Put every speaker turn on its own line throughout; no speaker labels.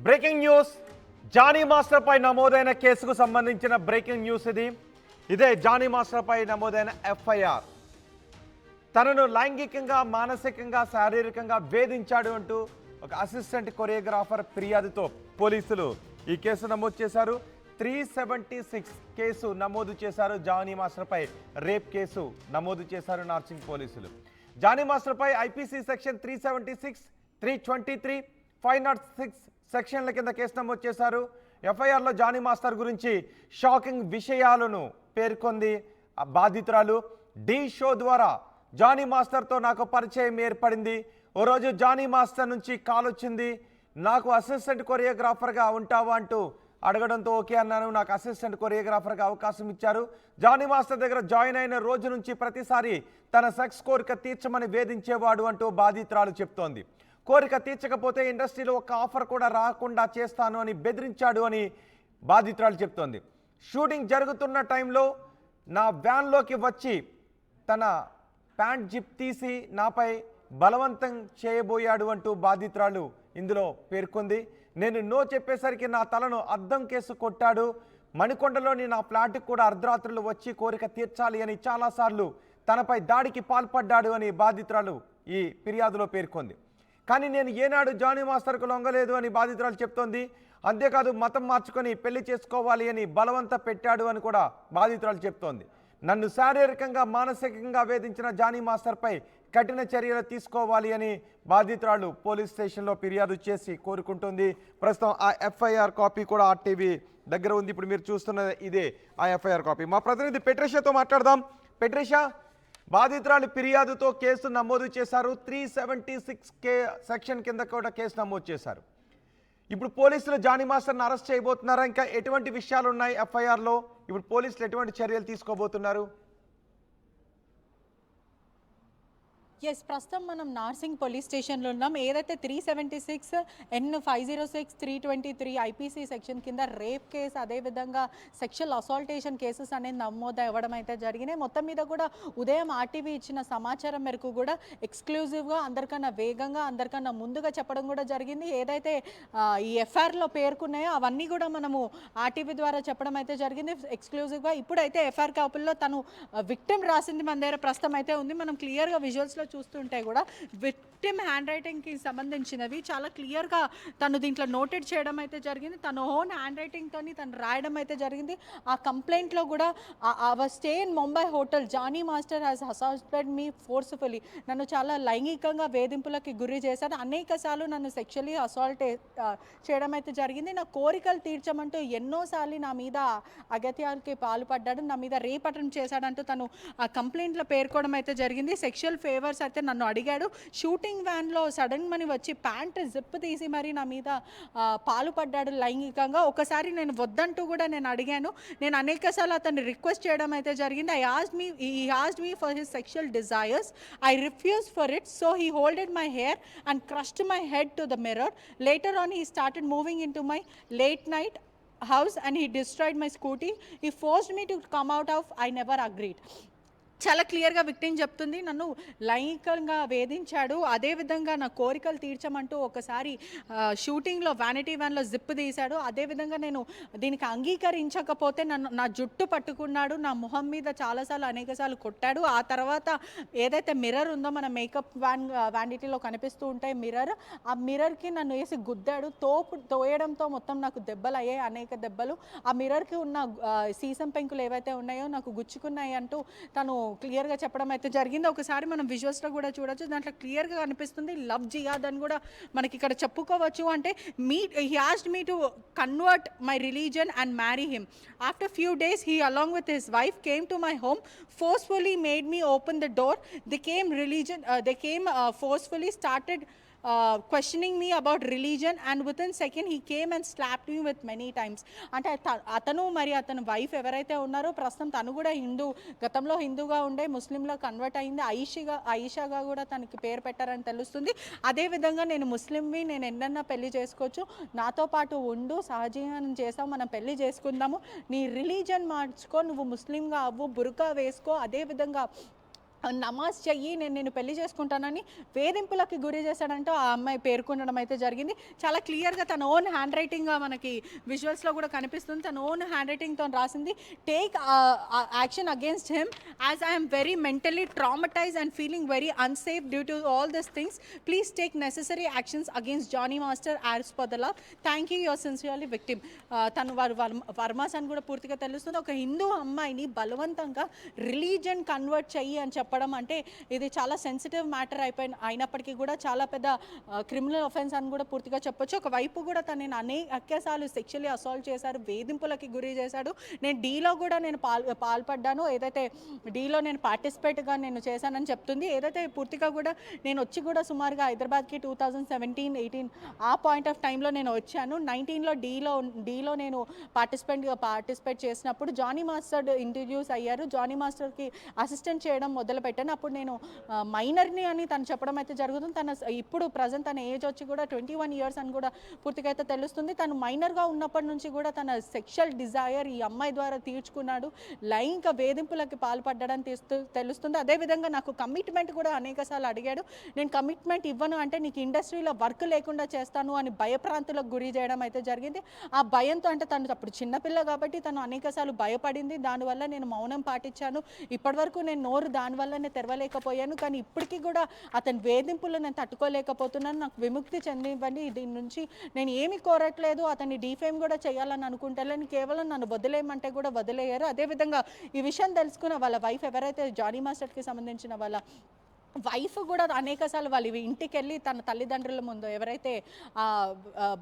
Breaking news. Johnny master పై నమోదైన కేసుకు సంబంధించిన బ్రేకింగ్ న్యూస్ ఇదే జానీ మాస్టర్ పై నమోదైన ఎఫ్ఐఆర్. తనను లైంగికంగా, మానసికంగా, శారీరకంగా వేధించాడు అంటూ ఒక అసిస్టెంట్ కొరియోగ్రాఫర్ ఫిర్యాదుతో పోలీసులు ఈ కేసు నమోదు చేశారు. 376 కేసు నమోదు చేశారు. జానీ మాస్టర్ పై రేప్ కేసు నమోదు చేశారు నార్సింగ్ పోలీసులు. జానీ మాస్టర్ పై ఐపీసీ సెక్షన్ 376, 323, 506 సెక్షన్ల కింద కేసు నమోదు చేశారు. ఎఫ్ఐఆర్లో జానీ మాస్టర్ గురించి షాకింగ్ విషయాలను పేర్కొంది బాధితురాలు. డి షో ద్వారా జానీ మాస్టర్తో నాకు పరిచయం ఏర్పడింది. ఓ రోజు జానీ మాస్టర్ నుంచి కాల్ వచ్చింది. నాకు అసిస్టెంట్ కొరియోగ్రాఫర్గా ఉంటావా అంటూ అడగడంతో ఓకే అన్నాను. నాకు అసిస్టెంట్ కొరియోగ్రాఫర్గా అవకాశం ఇచ్చారు. జానీ మాస్టర్ దగ్గర జాయిన్ అయిన రోజు నుంచి ప్రతిసారి తన సెక్స్ కోరిక తీర్చమని వేధించేవాడు అంటూ బాధితురాలు చెప్తోంది. కోరిక తీర్చకపోతే ఇండస్ట్రీలో ఒక ఆఫర్ కూడా రాకుండా చేస్తాను అని బెదిరించాడు అని బాధితురాలు చెప్తోంది. షూటింగ్ జరుగుతున్న టైంలో నా వ్యాన్లోకి వచ్చి తన ప్యాంట్ జిప్ తీసి నాపై బలవంతం చేయబోయాడు అంటూ బాధితురాలు ఇందులో పేర్కొంది. నేను నో చెప్పేసరికి నా తలను అద్దం కేసు కొట్టాడు. మణికొండలోని నా ఫ్లాట్కి కూడా అర్ధరాత్రులు వచ్చి కోరిక తీర్చాలి అని చాలాసార్లు తనపై దాడికి పాల్పడ్డాడు అని బాధితురాలు ఈ ఫిర్యాదులో పేర్కొంది. కానీ నేను ఏనాడు జానీ మాస్టర్కు లొంగలేదు అని బాధితురాలు చెప్తోంది. అంతేకాదు మతం మార్చుకొని పెళ్లి చేసుకోవాలి అని బలవంత పెట్టాడు అని కూడా బాధితురాలు చెప్తోంది. నన్ను శారీరకంగా, మానసికంగా వేధించిన జానీ మాస్టర్పై కఠిన చర్యలు తీసుకోవాలి అని బాధితురాలు పోలీస్ స్టేషన్లో ఫిర్యాదు చేసి కోరుకుంటుంది. ప్రస్తుతం ఆ ఎఫ్ఐఆర్ కాపీ కూడా ఆర్టీవీ దగ్గర ఉంది. ఇప్పుడు మీరు చూస్తున్న ఇదే ఆ ఎఫ్ఐఆర్ కాపీ. మా ప్రతినిధి పెట్రిషాతో మాట్లాడదాం. పెట్రిషా, బాధితురాలు ఫిర్యాదుతో కేసు నమోదు చేశారు. 376 సెక్షన్ కింద కూడా కేసు నమోదు చేశారు. ఇప్పుడు పోలీసులు జానీ మాస్టర్ని అరెస్ట్ చేయబోతున్నారా? ఇంకా ఎటువంటి విషయాలు ఉన్నాయి ఎఫ్ఐఆర్లో? ఇప్పుడు పోలీసులు ఎటువంటి చర్యలు తీసుకోబోతున్నారు?
ఎస్, ప్రస్తుతం మనం నార్సింగ్ పోలీస్ స్టేషన్లో ఉన్నాం. ఏదైతే 376, N506, 323 ఐపీసీ సెక్షన్ కింద రేప్ కేసు, అదేవిధంగా సెక్షువల్ అసాల్టేషన్ కేసెస్ అనేది నమోదు అవ్వడం అయితే జరిగినాయి. మొత్తం మీద కూడా ఉదయం ఆర్టీవీ ఇచ్చిన సమాచారం మేరకు కూడా ఎక్స్క్లూజివ్గా, అందరికన్నా వేగంగా, అందరికన్నా ముందుగా చెప్పడం కూడా జరిగింది. ఏదైతే ఈ ఎఫ్ఐఆర్లో పేర్కొన్నాయో అవన్నీ కూడా మనము ఆర్టీవీ ద్వారా చెప్పడం అయితే జరిగింది ఎక్స్క్లూజివ్గా. ఇప్పుడైతే ఎఫ్ఐఆర్ కాపుల్లో తను విక్టిమ్ రాసింది మన దగ్గర ప్రస్తుతం అయితే ఉంది. మనం క్లియర్గా విజువల్స్లో చూస్తుంటే కూడా విక్టిమ్ హ్యాండ్ రైటింగ్కి సంబంధించినవి చాలా క్లియర్గా తను దీంట్లో నోటెడ్ చేయడం అయితే జరిగింది. తన ఓన్ హ్యాండ్ రైటింగ్తో తను రాయడం అయితే జరిగింది. ఆ కంప్లైంట్లో కూడా our stay in Mumbai hotel, Jani master has assaulted me forcefully, నన్ను చాలా లైంగికంగా వేధింపులకి గురి చేశాడు, అనేక సార్లు నన్ను సెక్షువల్లీ అసాల్ట్ చేయడం అయితే జరిగింది, నా కోరికలు తీర్చమంటూ ఎన్నోసార్లు నా మీద అగత్యాలకి పాల్పడ్డాడు, నా మీద రేప్ అటెంప్ట్ చేశాడంటూ తను ఆ కంప్లైంట్లో పేర్కోవడం అయితే జరిగింది. సెక్షువల్ ఫేవర్స్ అయితే నన్ను అడిగాడు. షూటింగ్ వ్యాన్లో సడన్ మనీ వచ్చి ప్యాంట్ జిప్ తీసి మరి నా మీద పాల్పడ్డాడు లైంగికంగా. ఒకసారి నేను వద్దంటూ కూడా నేను అడిగాను. నేను అనేక సార్లు అతన్ని రిక్వెస్ట్ చేయడం అయితే జరిగింది. he asked me for his sexual desires. I refused for it, so he holded my hair and crushed my head to the mirror. Later on he started moving into my late night house and he destroyed my scooty. He forced me to come out of, I never agreed. చాలా క్లియర్గా victim చెప్తుంది, నన్ను లైంగికంగా వేధించాడు, అదేవిధంగా నా కోరికలు తీర్చమంటూ ఒకసారి షూటింగ్లో వ్యానిటీ వ్యాన్లో జిప్ తీశాడు, అదేవిధంగా నేను దీనికి అంగీకరించకపోతే నా జుట్టు పట్టుకున్నాడు, నా మొహం మీద చాలాసార్లు అనేకసార్లు కొట్టాడు. ఆ తర్వాత ఏదైతే మిర్రర్ ఉందో మన మేకప్ వ్యానిటీలో కనిపిస్తూ ఉంటాయి మిర్రర్, ఆ మిర్రర్కి నన్ను వేసి గుద్దాడు. తోయడంతో మొత్తం నాకు దెబ్బలు అయ్యాయి, అనేక దెబ్బలు. ఆ మిర్రర్కి ఉన్న సీసం పెంకులు ఏవైతే ఉన్నాయో నాకు గుచ్చుకున్నాయి అంటూ తను క్లియర్గా చెప్పడం అయితే జరిగింది. ఒకసారి మనం విజువల్స్లో కూడా చూడొచ్చు, దాంట్లో క్లియర్గా కనిపిస్తుంది లవ్ జిహాద్ అని కూడా మనకి ఇక్కడ చెప్పుకోవచ్చు. అంటే he asked me to convert my religion and marry him. After few days he along with his wife came to my home, forcefully made me open the door. They came forcefully started questioning me about religion, and within second he came and slapped me with many times. అంటే అతను మరి అతని wife ఎవరైతే ఉన్నారో ప్రస్తుతం తను కూడా గతంలో హిందూగా ఉండే ముస్లింలో కన్వర్ట్ అయింది. ఆయిషాగా కూడా తనకి పేరు పెట్టారని తెలుస్తుంది. అదేవిధంగా నేను ముస్లింవి, నేను ఎన్నన్నా పెళ్లి చేసుకోవచ్చు, నాతో పాటు ఉండు, సహజీవనం చేస్తాం, మనం పెళ్లి చేసుకుందాము, నీ రిలీజన్ మార్చుకో, నువ్వు ముస్లింగా అవ్వు, బుర్కా వేసుకో, అదేవిధంగా నమాజ్ చెయ్యి, నేను పెళ్లి చేసుకుంటానని వేధింపులకి గురి చేశాడంటూ ఆ అమ్మాయి పేర్కొనడం అయితే జరిగింది. చాలా క్లియర్గా తన ఓన్ హ్యాండ్ రైటింగ్గా మనకి విజువల్స్లో కూడా కనిపిస్తుంది. తన ఓన్ హ్యాండ్ రైటింగ్తో రాసింది, take action against him as I'm very mentally traumatize and feeling very unsafe due to all this things. Please take necessary actions against Jani master as per the law. Thank you, your sincerely victim. తను వర్మాస్ అని కూడా పూర్తిగా తెలుస్తుంది. ఒక హిందూ అమ్మాయిని బలవంతంగా religion convert చెయ్యి అని చెప్పడం అంటే ఇది చాలా సెన్సిటివ్ మ్యాటర్ అయినప్పటికీ కూడా చాలా పెద్ద క్రిమినల్ అఫెన్స్ అని కూడా పూర్తిగా చెప్పొచ్చు. ఒకవైపు కూడా తనని అనేకసార్లు సెక్షువల్లీ అసాల్ట్ చేశారు, వేధింపులకి గురి చేశాడు. నేను డీలో కూడా నేను పాల్పడ్డాను, ఏదైతే డీలో నేను పార్టిసిపేట్గా నేను చేశానని చెప్తుంది. ఏదైతే పూర్తిగా కూడా నేను వచ్చి కూడా సుమారుగా హైదరాబాద్కి 2017-18 ఆ పాయింట్ ఆఫ్ టైంలో నేను వచ్చాను. 19లో డీలో నేను పార్టిసిపేట్ చేసినప్పుడు జానీ మాస్టర్ ఇంట్రడ్యూస్ అయ్యారు. జానీ మాస్టర్కి అసిస్టెంట్ చేయడం మొదలుపెట్టాను. అప్పుడు నేను మైనర్ని అని తను చెప్పడం అయితే జరుగుతుంది. తన ఇప్పుడు ప్రజెంట్ తన ఏజ్ వచ్చి కూడా 21 ఇయర్స్ అని కూడా పూర్తిగా అయితే తెలుస్తుంది. తను మైనర్గా ఉన్నప్పటి నుంచి కూడా తన సెక్షువల్ డిజైర్ ఈ అమ్మాయి ద్వారా తీర్చుకున్నాడు, లైంగిక వేధింపులకి పాల్పడ్డాడని తెలుస్తుంది. అదేవిధంగా నాకు కమిట్మెంట్ కూడా అనేకసార్లు అడిగాడు. నేను కమిట్మెంట్ ఇవ్వను అంటే నీకు ఇండస్ట్రీలో వర్క్ లేకుండా చేస్తాను అని భయప్రాంతులకు గురి చేయడం అయితే జరిగింది. ఆ భయంతో, అంటే తను అప్పుడు చిన్నపిల్ల కాబట్టి తను అనేకసార్లు భయపడింది. దానివల్ల నేను మౌనం పాటించాను. ఇప్పటివరకు నేను నోరు దానివల్లనే తెరవలేకపోయాను. కానీ ఇప్పటికీ కూడా అతని వేధింపులు నేను తట్టుకోలేకపోతున్నాను. నాకు విముక్తి చెందివ్వండి, దీని నుంచి నేను ఏమీ కోరట్లేదు. అతన్ని డీఫేమ్ కూడా చేయాలని అనుకుంటాను, కేవలం నన్ను వదిలేయమంటే కూడా వదిలేయారు. అదేవిధంగా ఈ విషయం తెలుసుకున్న వాళ్ళ వైఫ్, ఎవరైతే జానీ మాస్టర్కి సంబంధించిన వాళ్ళ వైఫ్ కూడా అనేకసార్లు వాళ్ళ ఇంటికి వెళ్ళి తన తల్లిదండ్రుల ముందు, ఎవరైతే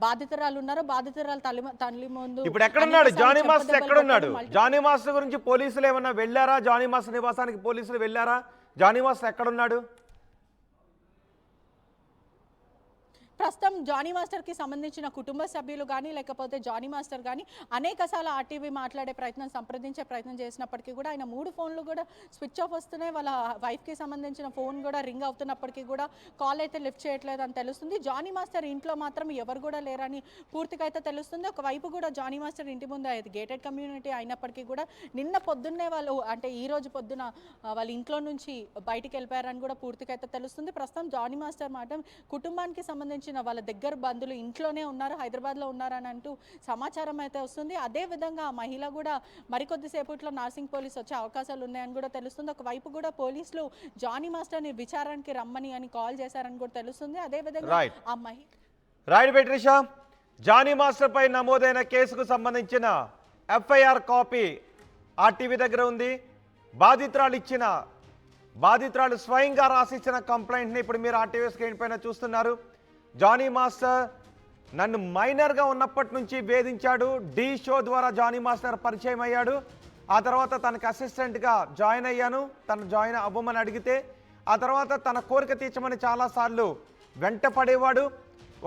బాధితురాలు ఉన్నారో బాధితురాలు తల్లి ముందు.
ఇప్పుడు ఎక్కడున్నాడు జానీ మాస్టర్? ఎక్కడున్నాడు జానీ మాస్టర్ గురించి పోలీసులు ఏమన్నా వెళ్ళారా? జానీ మాస్టర్ నివాసానికి పోలీసులు వెళ్ళారా? జానీ మాస్టర్ ఎక్కడున్నాడు?
ప్రస్తుతం జానీ మాస్టర్కి సంబంధించిన కుటుంబ సభ్యులు కానీ లేకపోతే జానీ మాస్టర్ కానీ అనేకసార్లు ఆర్టీవీ మాట్లాడే సంప్రదించే ప్రయత్నం చేసినప్పటికీ కూడా ఆయన 3 ఫోన్లు కూడా స్విచ్ ఆఫ్ వస్తున్నాయి. వాళ్ళ వైఫ్కి సంబంధించిన ఫోన్ కూడా రింగ్ అవుతున్నప్పటికీ కూడా కాల్ అయితే లిఫ్ట్ చేయట్లేదు అని తెలుస్తుంది. జానీ మాస్టర్ ఇంట్లో మాత్రం ఎవరు కూడా లేరని పూర్తిగా అయితే తెలుస్తుంది. ఒకవైపు కూడా జానీ మాస్టర్ ఇంటి ముందు గేటెడ్ కమ్యూనిటీ అయినప్పటికీ కూడా నిన్న పొద్దున్నే వాళ్ళు, అంటే ఈ రోజు పొద్దున వాళ్ళ ఇంట్లో నుంచి బయటికి వెళ్ళిపోయారని కూడా పూర్తిగా అయితే తెలుస్తుంది. ప్రస్తుతం జానీ మాస్టర్ మాట కుటుంబానికి సంబంధించిన వాళ్ళ దగ్గర బంధువులు ఇంట్లోనే ఉన్నారు, హైదరాబాద్లో ఉన్నారని అంటూ సమాచారం అయితే వస్తుంది. అదేవిధంగా ఆ మహిళ కూడా మరికొద్దిసేపట్లో నార్సింగ్ పోలీస్ వచ్చే అవకాశాలు ఉన్నాయని కూడా తెలుస్తుంది. ఒకవైపు కూడా పోలీసులు జానీ మాస్టర్ని విచారణకి రమ్మని అని కాల్ చేశారని కూడా తెలుస్తుంది. అదేవిధంగా ఆ మహిళ
రైట్ బెట్రిషా, జానీ మాస్టర్ పై నమోదైన కేసుకు సంబంధించిన ఎఫ్ఐఆర్ కాపీ ఆర్టీవీ దగ్గర ఉంది. బాధితురాలు స్వయంగా రాసిచ్చిన కంప్లైంట్ని ఇప్పుడు మీరు ఆర్టీవీ స్క్రీన్ పైన చూస్తున్నారు. జానీ మాస్టర్ నన్ను మైనర్గా ఉన్నప్పటి నుంచి వేధించాడు. డి షో ద్వారా జానీ మాస్టర్ పరిచయం అయ్యాడు. ఆ తర్వాత తనకు అసిస్టెంట్గా జాయిన్ అయ్యాను. తను జాయిన్ అవ్వమని అడిగితే ఆ తర్వాత తన కోరిక తీర్చమని చాలాసార్లు వెంట పడేవాడు.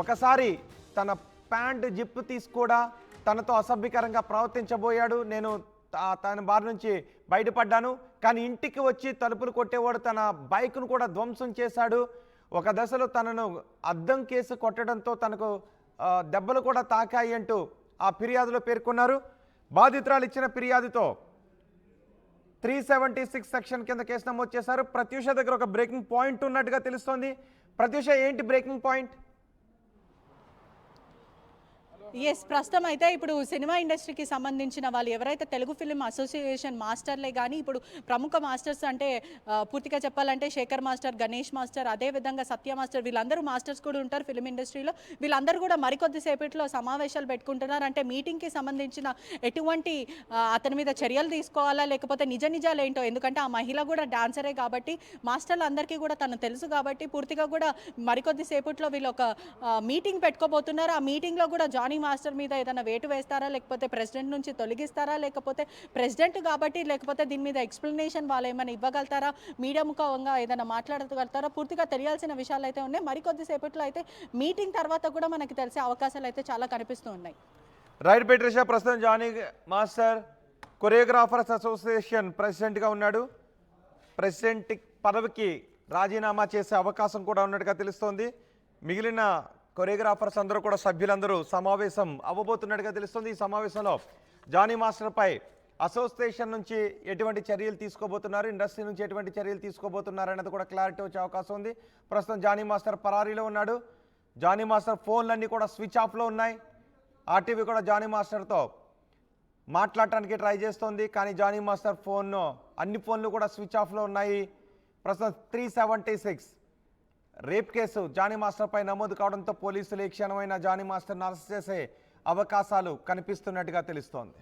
ఒకసారి తన ప్యాంట్ జిప్ తీసి కూడా తనతో అసభ్యకరంగా ప్రవర్తించబోయాడు. నేను తన బారి నుంచి బయటపడ్డాను. కానీ ఇంటికి వచ్చి తలుపులు కొట్టేవాడు. తన బైక్ను కూడా ధ్వంసం చేశాడు. ఒక దశలో తనను అద్దం కేసు కొట్టడంతో తనకు దెబ్బలు కూడా తాకాయి అంటూ ఆ ఫిర్యాదులో పేర్కొన్నారు. బాధితురాలు ఇచ్చిన ఫిర్యాదుతో 376 సెక్షన్ కింద కేసు నమోదు చేశారు. ప్రత్యూష దగ్గర ఒక బ్రేకింగ్ పాయింట్ ఉన్నట్టుగా తెలుస్తోంది. ప్రత్యూష, ఏంటి బ్రేకింగ్ పాయింట్?
ప్రస్తుతం అయితే ఇప్పుడు సినిమా ఇండస్ట్రీకి సంబంధించిన వాళ్ళు ఎవరైతే తెలుగు ఫిల్మ్ అసోసియేషన్ మాస్టర్లే కానీ ఇప్పుడు ప్రముఖ మాస్టర్స్ అంటే పూర్తిగా చెప్పాలంటే శేఖర్ మాస్టర్, గణేష్ మాస్టర్, అదేవిధంగా సత్య మాస్టర్, వీళ్ళందరూ మాస్టర్స్ కూడా ఉంటారు ఫిల్మ్ ఇండస్ట్రీలో. వీళ్ళందరూ కూడా మరికొద్దిసేపట్లో సమావేశాలు పెట్టుకుంటున్నారు. అంటే మీటింగ్కి సంబంధించిన ఎటువంటి అతని మీద చర్యలు తీసుకోవాలా లేకపోతే నిజాలు ఏంటో, ఎందుకంటే ఆ మహిళ కూడా డాన్సరే కాబట్టి మాస్టర్లు అందరికీ కూడా తను తెలుసు కాబట్టి పూర్తిగా కూడా మరికొద్దిసేపట్లో వీళ్ళు ఒక మీటింగ్ పెట్టుకోబోతున్నారు. ఆ మీటింగ్లో కూడా జానీ మాస్టర్ మీద ఏదైనా వేటు వేస్తారా, లేకపోతే ప్రెసిడెంట్ నుంచి తొలగిస్తారా, లేకపోతే ప్రెసిడెంట్ కాబట్టి లేకపోతే దీని మీద ఎక్స్ప్లెనేషన్ వాళ్ళు ఏమైనా ఇవ్వగలుగుతారా, మీడియా ముఖంగా ఏదైనా మాట్లాడగలుగుతారా, పూర్తిగా తెలియాల్సిన విషయాలు అయితే ఉన్నాయి. మరికొద్దిసేపట్లో అయితే మీటింగ్ తర్వాత కూడా మనకి తెలిసే అవకాశాలు అయితే చాలా కనిపిస్తూ ఉన్నాయి.
రైట్ బెట్రిషా, ప్రస్తుతం జానీ మాస్టర్ కొరియోగ్రాఫర్స్ అసోసియేషన్ ప్రెసిడెంట్గా ఉన్నాడు. ప్రెసిడెంట్ పదవికి రాజీనామా చేసే అవకాశం కూడా ఉన్నట్టుగా తెలుస్తోంది. మిగిలిన కొరియోగ్రాఫర్స్ అందరూ కూడా సభ్యులందరూ సమావేశం అవ్వబోతున్నట్టుగా తెలుస్తుంది. ఈ సమావేశంలో జానీ మాస్టర్పై అసోసియేషన్ నుంచి ఎటువంటి చర్యలు తీసుకోబోతున్నారు, ఇండస్ట్రీ నుంచి ఎటువంటి చర్యలు తీసుకోబోతున్నారు అనేది కూడా క్లారిటీ వచ్చే అవకాశం ఉంది. ప్రస్తుతం జానీ మాస్టర్ పరారీలో ఉన్నాడు. జానీ మాస్టర్ ఫోన్లన్నీ కూడా స్విచ్ ఆఫ్లో ఉన్నాయి. ఆర్టీవీ కూడా జానీ మాస్టర్తో మాట్లాడటానికి ట్రై చేస్తోంది, కానీ జానీ మాస్టర్ అన్ని ఫోన్లు కూడా స్విచ్ ఆఫ్లో ఉన్నాయి. ప్రస్తుతం 376 రేప్ కేసు జానీ మాస్టర్పై నమోదు కావడంతో పోలీసులు ఈ క్షణమైన జానీ మాస్టర్ను అరెస్ట్ చేసే అవకాశాలు కనిపిస్తున్నట్టుగా తెలుస్తోంది.